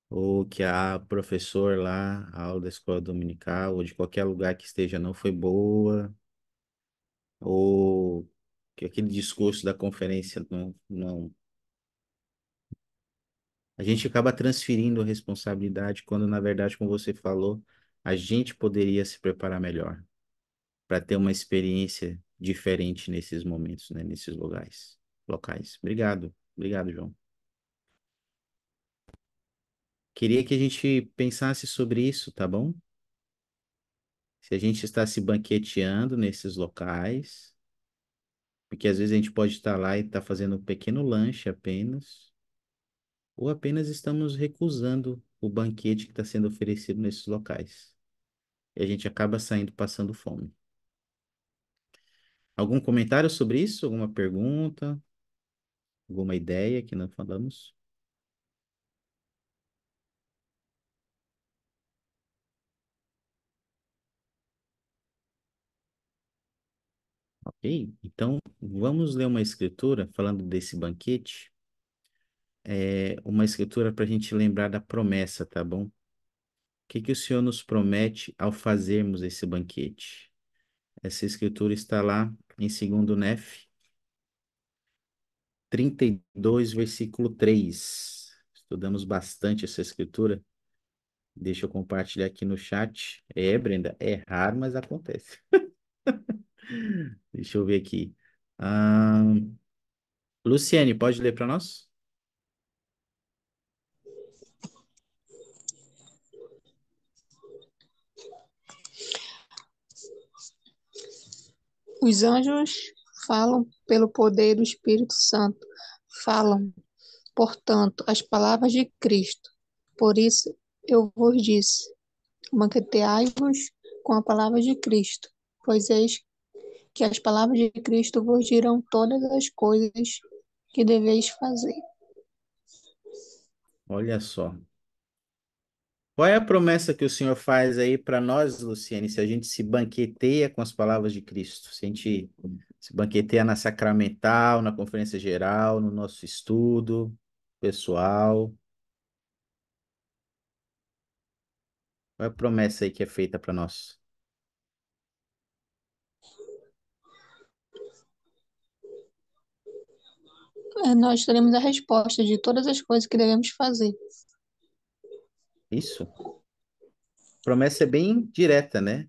ou que a professor lá, a aula da escola dominical, ou de qualquer lugar que esteja não foi boa, ou que aquele discurso da conferência não, A gente acaba transferindo a responsabilidade quando, na verdade, como você falou, a gente poderia se preparar melhor para ter uma experiência diferente nesses momentos, né? Nesses locais. Obrigado. Obrigado, João. Queria que a gente pensasse sobre isso, tá bom? Se a gente está se banqueteando nesses locais, porque às vezes a gente pode estar lá e estar fazendo um pequeno lanche apenas, ou apenas estamos recusando o banquete que está sendo oferecido nesses locais. E a gente acaba saindo passando fome. Algum comentário sobre isso? Alguma pergunta? Alguma ideia que não falamos? Ok? Então, vamos ler uma escritura falando desse banquete. É uma escritura para a gente lembrar da promessa, tá bom? O que que o Senhor nos promete ao fazermos esse banquete? Essa escritura está lá em 2 Nef 32, versículo 3. Estudamos bastante essa escritura. Deixa eu compartilhar aqui no chat. É, Brenda, é raro, mas acontece. Deixa eu ver aqui. Ah, Luciane, pode ler para nós? Os anjos falam pelo poder do Espírito Santo. Falam, portanto, as palavras de Cristo. Por isso eu vos disse: banqueteai-vos com a palavra de Cristo, pois eis que as palavras de Cristo vos dirão todas as coisas que deveis fazer. Olha só. Qual é a promessa que o Senhor faz aí para nós, Luciane, se a gente se banqueteia com as palavras de Cristo? Se a gente se banqueteia na sacramental, na conferência geral, no nosso estudo pessoal? Qual é a promessa aí que é feita para nós? Nós teremos a resposta de todas as coisas que devemos fazer. Isso? A promessa é bem direta, né?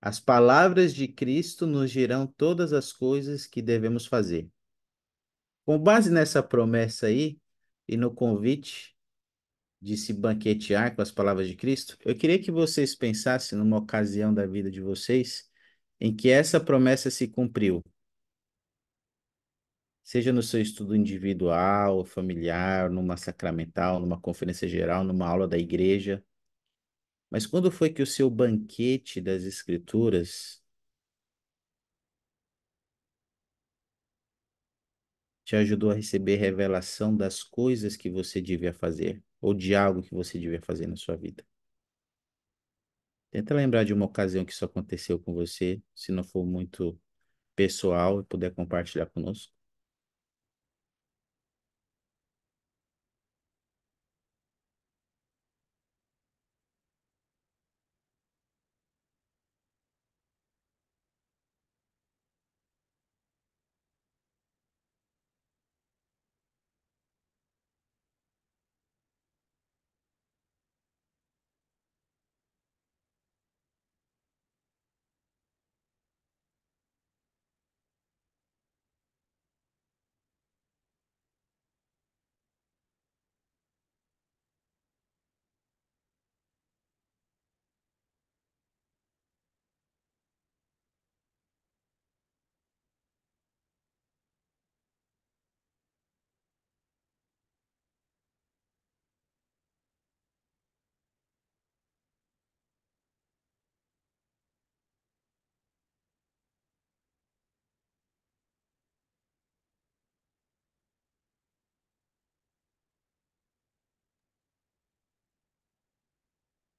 As palavras de Cristo nos dirão todas as coisas que devemos fazer. Com base nessa promessa aí e no convite de se banquetear com as palavras de Cristo, eu queria que vocês pensassem numa ocasião da vida de vocês em que essa promessa se cumpriu, seja no seu estudo individual, familiar, numa sacramental, numa conferência geral, numa aula da igreja. Mas quando foi que o seu banquete das Escrituras te ajudou a receber revelação das coisas que você devia fazer, ou de algo que você devia fazer na sua vida? Tenta lembrar de uma ocasião que isso aconteceu com você, se não for muito pessoal e puder compartilhar conosco.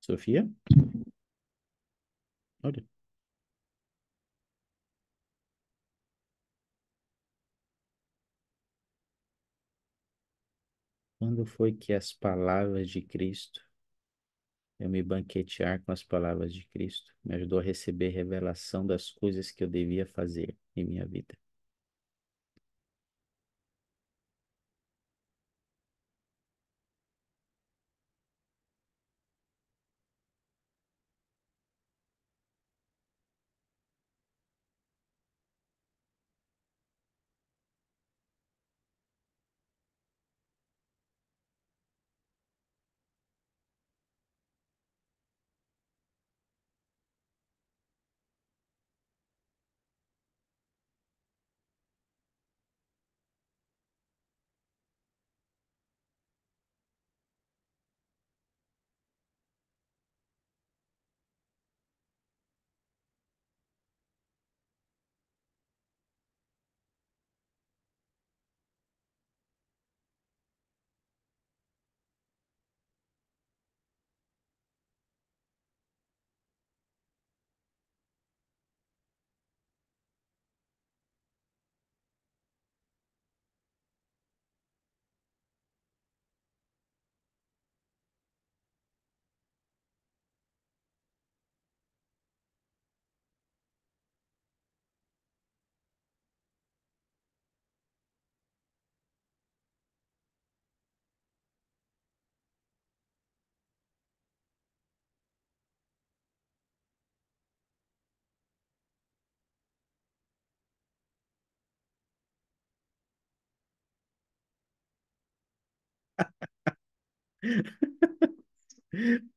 Sofia? Olha, quando foi que as palavras de Cristo, eu me banquetear com as palavras de Cristo, me ajudou a receber revelação das coisas que eu devia fazer em minha vida?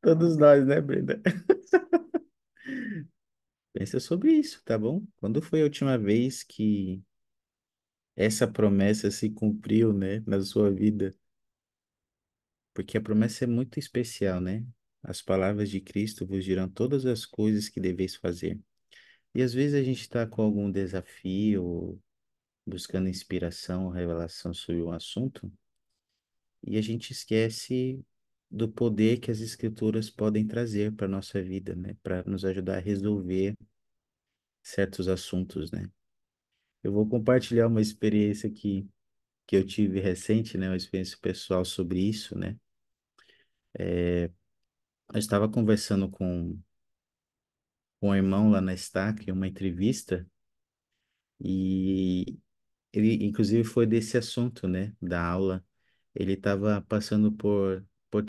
Todos nós, né, Brenda? Pensa sobre isso, tá bom? Quando foi a última vez que essa promessa se cumpriu, né, na sua vida? Porque a promessa é muito especial, né? As palavras de Cristo vos dirão todas as coisas que deveis fazer. E às vezes a gente está com algum desafio, buscando inspiração, revelação sobre um assunto, e a gente esquece do poder que as escrituras podem trazer para a nossa vida, né? Para nos ajudar a resolver certos assuntos, né? Eu vou compartilhar uma experiência que eu tive recente, né? Uma experiência pessoal sobre isso, né? Eu estava conversando com um irmão lá na Stack, em uma entrevista, e ele, inclusive, foi desse assunto, né? Da aula. Ele estava passando por por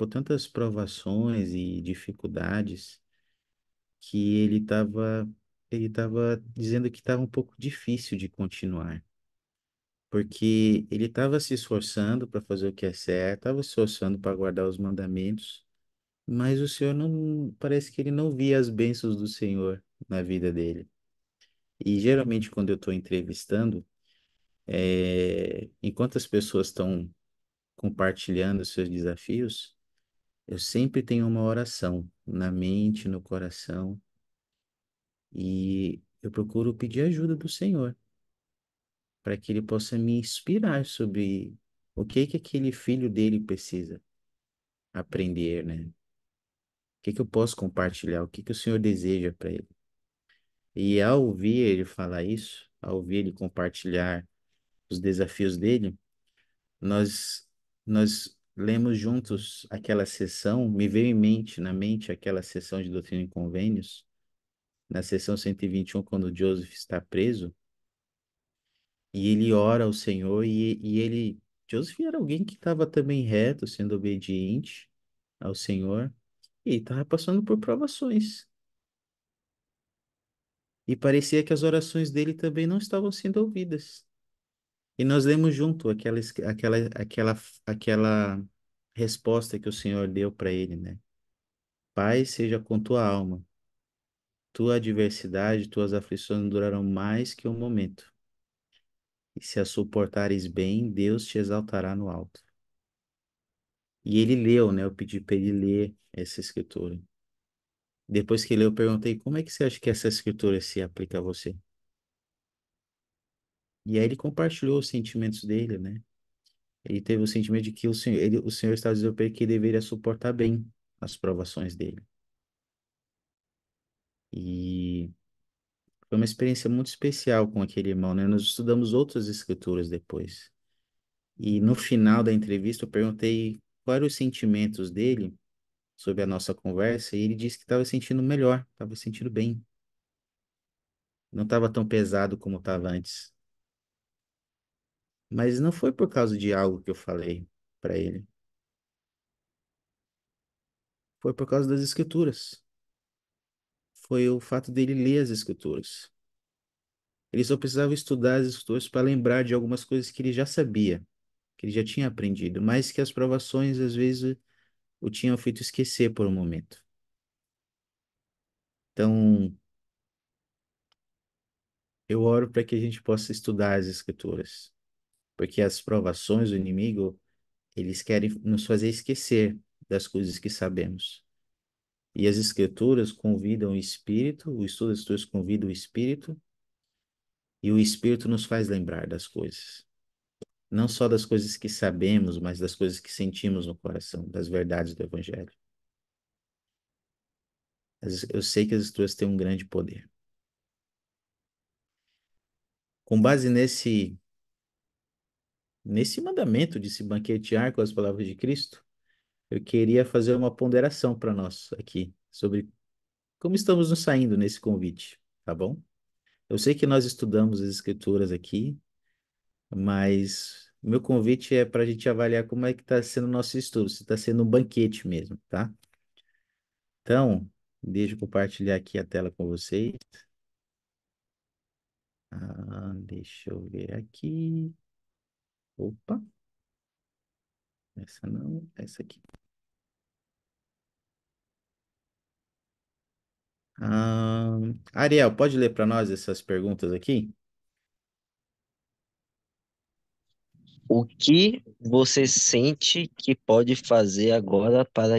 tantas provações e dificuldades que ele estava dizendo que estava um pouco difícil de continuar, porque ele estava se esforçando para fazer o que é certo, estava se esforçando para guardar os mandamentos, mas o Senhor não, parece que ele não via as bênçãos do Senhor na vida dele. E geralmente quando eu estou entrevistando, enquanto as pessoas estão compartilhando seus desafios, eu sempre tenho uma oração na mente, no coração, e eu procuro pedir ajuda do Senhor para que Ele possa me inspirar sobre o que aquele filho dele precisa aprender, né? O que eu posso compartilhar, o que o Senhor deseja para ele. E ao ouvir ele falar isso, ao ouvir ele compartilhar os desafios dele, nós nós lemos juntos aquela sessão, me veio na mente aquela sessão de Doutrina e Convênios, na sessão 121, quando Joseph está preso, e ele ora ao Senhor, Joseph era alguém que estava também reto, sendo obediente ao Senhor, e estava passando por provações. E parecia que as orações dele também não estavam sendo ouvidas. E nós lemos junto aquela resposta que o Senhor deu para ele, né? Paz seja com tua alma. Tua adversidade, tuas aflições não durarão mais que um momento. E se as suportares bem, Deus te exaltará no alto. E ele leu, né? Eu pedi para ele ler essa escritura. Depois que leu, eu perguntei, como é que você acha que essa escritura se aplica a você? E aí ele compartilhou os sentimentos dele, né? Ele teve o sentimento de que o Senhor estava dizendo para ele que ele deveria suportar bem as provações dele. E foi uma experiência muito especial com aquele irmão, né? Nós estudamos outras escrituras depois. E no final da entrevista eu perguntei quais eram os sentimentos dele sobre a nossa conversa, e ele disse que estava sentindo melhor, estava sentindo bem. Não estava tão pesado como estava antes. Mas não foi por causa de algo que eu falei para ele. Foi por causa das escrituras. Foi o fato dele ler as escrituras. Ele só precisava estudar as escrituras para lembrar de algumas coisas que ele já sabia, que ele já tinha aprendido, mas que as provações às vezes o tinham feito esquecer por um momento. Então, eu oro para que a gente possa estudar as escrituras, porque as provações do inimigo, eles querem nos fazer esquecer das coisas que sabemos. E as escrituras convidam o espírito, o estudo das escrituras convida o espírito, e o espírito nos faz lembrar das coisas. Não só das coisas que sabemos, mas das coisas que sentimos no coração, das verdades do evangelho. Eu sei que as escrituras têm um grande poder. Com base nesse mandamento de se banquetear com as palavras de Cristo, eu queria fazer uma ponderação para nós aqui sobre como estamos nos saindo nesse convite, tá bom? Eu sei que nós estudamos as escrituras aqui, mas o meu convite é para a gente avaliar como é que está sendo o nosso estudo, se está sendo um banquete mesmo, tá? Então, deixa eu compartilhar aqui a tela com vocês. Deixa eu ver aqui. Opa. Essa não, essa aqui. Ah, Ariel, pode ler para nós essas perguntas aqui? O que você sente que pode fazer agora para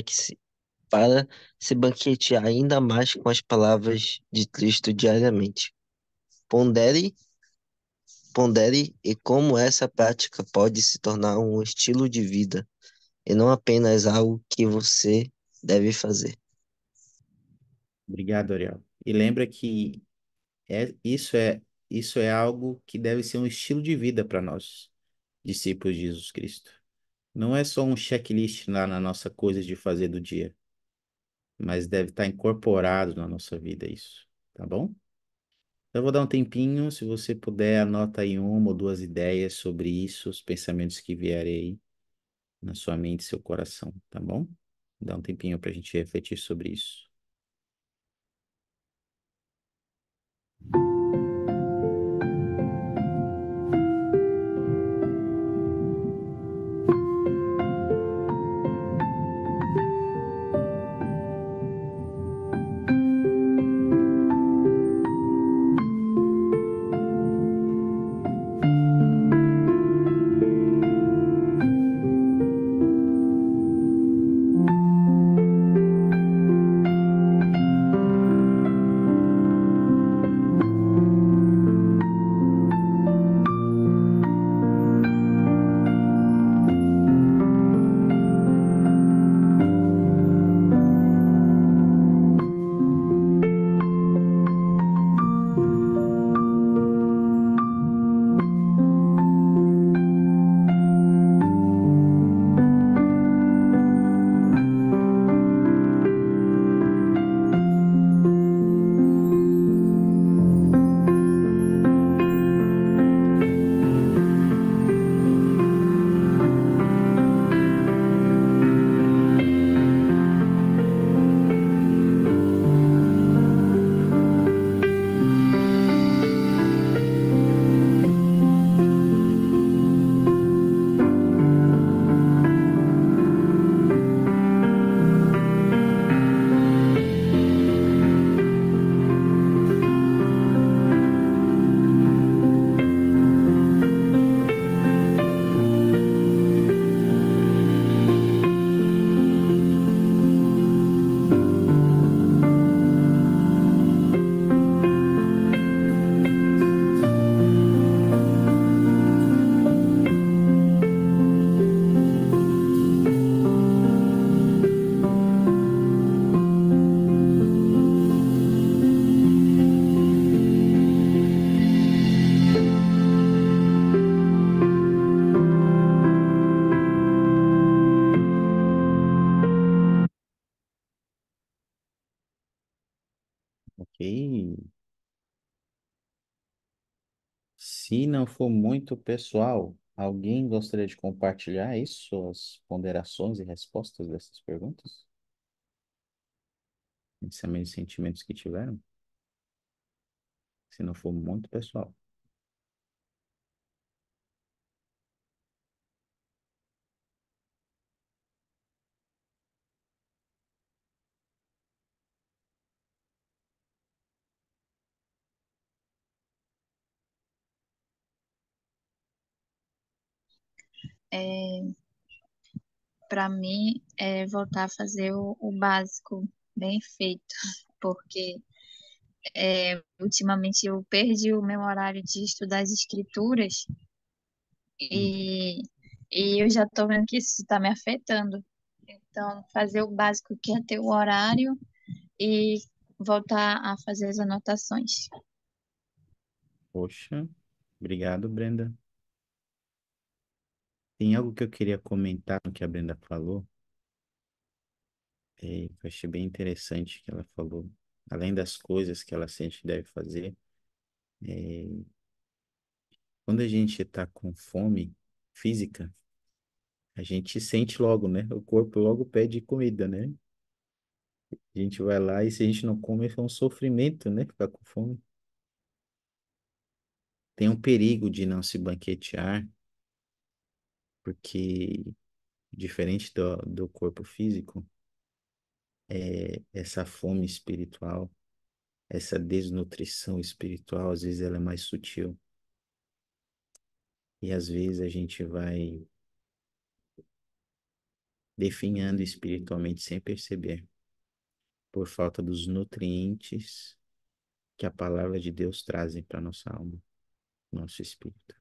se banquetear ainda mais com as palavras de Cristo diariamente? Pondere, pondere e como essa prática pode se tornar um estilo de vida e não apenas algo que você deve fazer. Obrigado, Ariel. E lembra que é, isso é algo que deve ser um estilo de vida para nós, discípulos de Jesus Cristo. Não é só um checklist lá na nossa coisa de fazer do dia, mas deve estar incorporado na nossa vida isso, tá bom? Eu vou dar um tempinho, se você puder, anota aí uma ou duas ideias sobre isso, os pensamentos que vierem aí na sua mente e seu coração, tá bom? Dá um tempinho para a gente refletir sobre isso. Ok? Se não for muito pessoal, alguém gostaria de compartilhar isso, suas ponderações e respostas dessas perguntas? Pensamentos e sentimentos que tiveram? Se não for muito pessoal. É, para mim, é voltar a fazer o básico bem feito, porque ultimamente eu perdi o meu horário de estudar as escrituras e, e eu já estou vendo que isso está me afetando. Então, fazer o básico que é ter o horário e voltar a fazer as anotações. Poxa, obrigado, Brenda. Tem algo que eu queria comentar no que a Brenda falou, que eu achei bem interessante que ela falou. Além das coisas que ela sente que deve fazer, é, quando a gente está com fome física, a gente sente logo, né? O corpo logo pede comida, né? A gente vai lá e se a gente não come, é um sofrimento, né? Ficar com fome. Tem um perigo de não se banquetear, porque diferente do corpo físico, essa fome espiritual, essa desnutrição espiritual, às vezes ela é mais sutil. E às vezes a gente vai definhando espiritualmente sem perceber, por falta dos nutrientes que a palavra de Deus trazem para nossa alma, nosso espírito.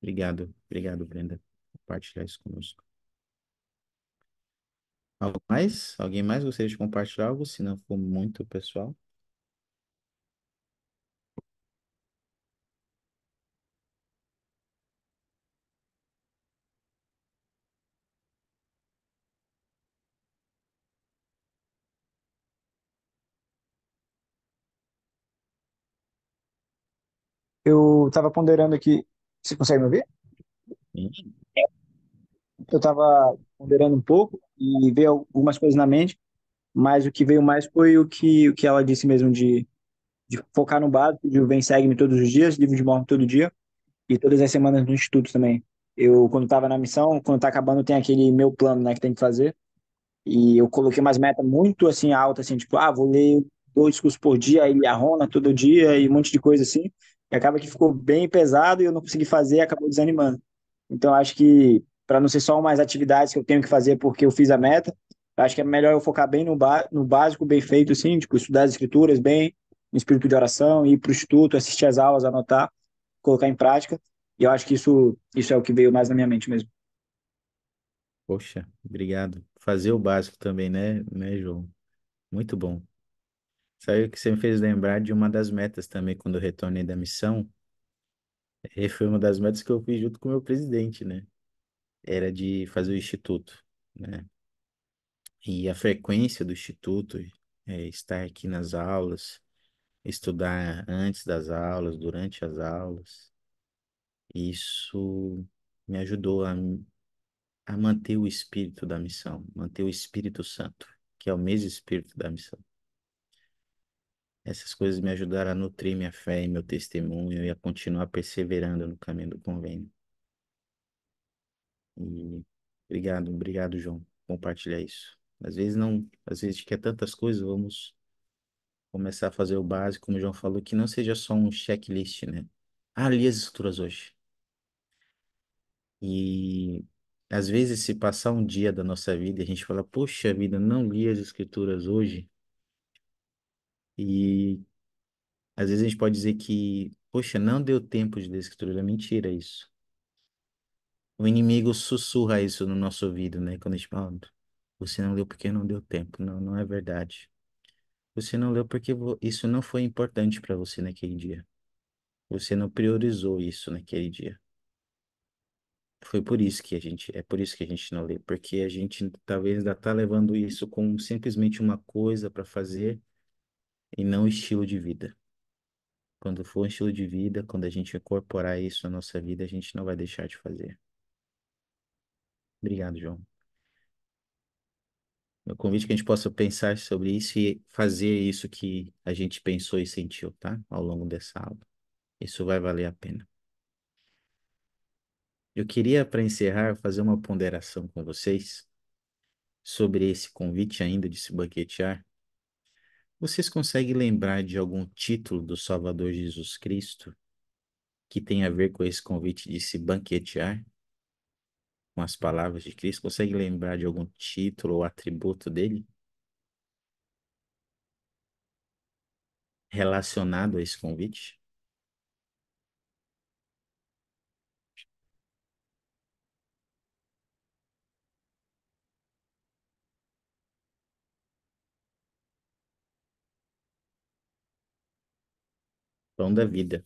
Obrigado, Brenda, por compartilhar isso conosco. Algo mais? Alguém mais gostaria de compartilhar algo, se não for muito pessoal? Eu estava ponderando aqui. Você consegue me ouvir? Sim. Eu estava ponderando um pouco e veio algumas coisas na mente, mas o que veio mais foi o que ela disse mesmo de focar no básico, de o Vem Segue-me todos os dias, livro de morte todo dia, e todas as semanas no instituto também. Eu, quando estava na missão, quando tá acabando, tem aquele meu plano, né, que tem que fazer. E eu coloquei umas metas muito assim altas, assim, tipo, vou ler 2 cursos por dia, e a Rona todo dia, e um monte de coisa assim. E acaba que ficou bem pesado e eu não consegui fazer, e acabou desanimando. Então acho que para não ser só umas atividades que eu tenho que fazer porque eu fiz a meta, acho que é melhor eu focar bem no básico, bem feito, assim, tipo, estudar as escrituras bem, no espírito de oração, ir para o instituto, assistir as aulas, anotar, colocar em prática. E eu acho que isso é o que veio mais na minha mente mesmo. Poxa, obrigado. Fazer o básico também, né, João? Muito bom. Sabe o que você me fez lembrar de uma das metas também, quando eu retornei da missão? Foi uma das metas que eu fiz junto com o meu presidente, né? Era de fazer o instituto, né? E a frequência do instituto, estar aqui nas aulas, estudar antes das aulas, durante as aulas, isso me ajudou a manter o espírito da missão, manter o Espírito Santo, que é o mesmo espírito da missão. Essas coisas me ajudaram a nutrir minha fé e meu testemunho e a continuar perseverando no caminho do convênio. E obrigado, João, por compartilhar isso. Às vezes não, às vezes a gente quer tantas coisas, vamos começar a fazer o básico, como o João falou, que não seja só um checklist, né? Li as escrituras hoje. E às vezes, se passar um dia da nossa vida e a gente fala, poxa vida, não li as escrituras hoje, e às vezes a gente pode dizer que, poxa, não deu tempo de ler a escritura. É mentira isso. O inimigo sussurra isso no nosso ouvido, né? Quando a gente fala, você não leu porque não deu tempo. Não, não é verdade. Você não leu porque isso não foi importante para você naquele dia. Você não priorizou isso naquele dia. É por isso que a gente não lê, porque a gente talvez ainda está levando isso como simplesmente uma coisa para fazer e não um estilo de vida. Quando for um estilo de vida, quando a gente incorporar isso na nossa vida, a gente não vai deixar de fazer. Obrigado, João. Meu convite é que a gente possa pensar sobre isso e fazer isso que a gente pensou e sentiu, tá? Ao longo dessa aula. Isso vai valer a pena. Eu queria, para encerrar, fazer uma ponderação com vocês sobre esse convite ainda de se banquetear. Vocês conseguem lembrar de algum título do Salvador Jesus Cristo que tem a ver com esse convite de se banquetear, com as palavras de Cristo? Consegue lembrar de algum título ou atributo dele relacionado a esse convite? Pão da vida.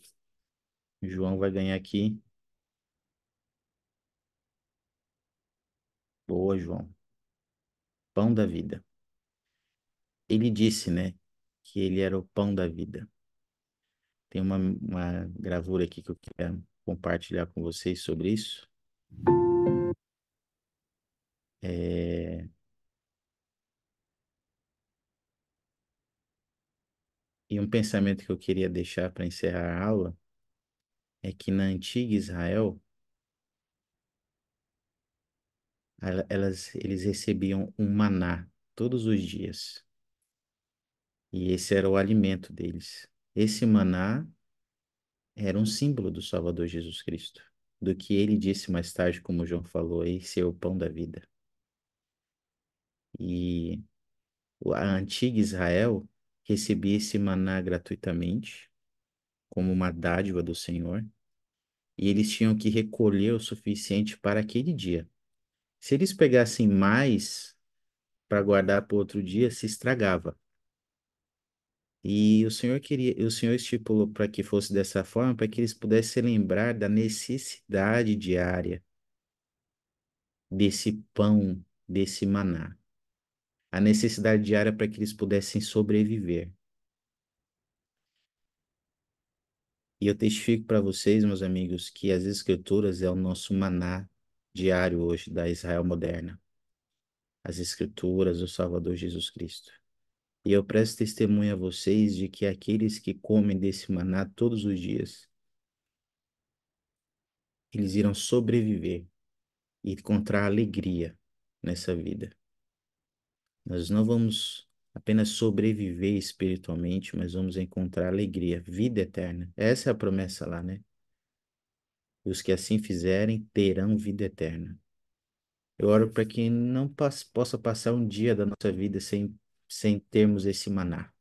João vai ganhar aqui. Boa, João. Pão da vida. Ele disse, né, que ele era o pão da vida. Tem uma gravura aqui que eu quero compartilhar com vocês sobre isso. É, E um pensamento que eu queria deixar para encerrar a aula é que na antiga Israel, eles recebiam um maná todos os dias. E esse era o alimento deles. Esse maná era um símbolo do Salvador Jesus Cristo, do que ele disse mais tarde, como o João falou aí, ser o pão da vida. E a antiga Israel recebia esse maná gratuitamente, como uma dádiva do Senhor, e eles tinham que recolher o suficiente para aquele dia. Se eles pegassem mais para guardar para outro dia, se estragava. E o Senhor estipulou para que fosse dessa forma, para que eles pudessem lembrar da necessidade diária desse pão, desse maná. A necessidade diária para que eles pudessem sobreviver. E eu testifico para vocês, meus amigos, que as Escrituras é o nosso maná diário hoje da Israel moderna. As Escrituras do Salvador Jesus Cristo. E eu presto testemunho a vocês de que aqueles que comem desse maná todos os dias, eles irão sobreviver e encontrar alegria nessa vida. Nós não vamos apenas sobreviver espiritualmente, mas vamos encontrar alegria, vida eterna. Essa é a promessa lá, né? Os que assim fizerem terão vida eterna. Eu oro para que não possa passar um dia da nossa vida sem termos esse maná,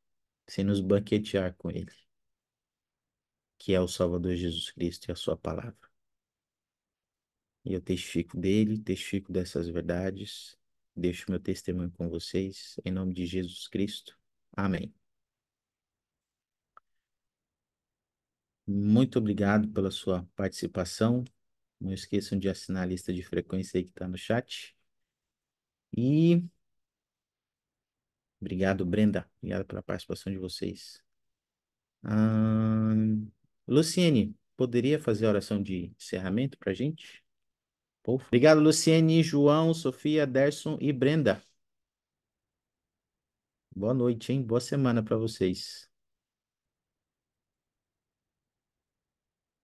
sem nos banquetear com ele, que é o Salvador Jesus Cristo e a sua palavra. E eu testifico dele, testifico dessas verdades, deixo meu testemunho com vocês, em nome de Jesus Cristo. Amém. Muito obrigado pela sua participação. Não esqueçam de assinar a lista de frequência aí que está no chat. E obrigado, Brenda. Obrigado pela participação de vocês. Ah, Luciene, poderia fazer a oração de encerramento para a gente? Obrigado, Luciene, João, Sofia, Derson e Brenda. Boa noite, hein? Boa semana para vocês.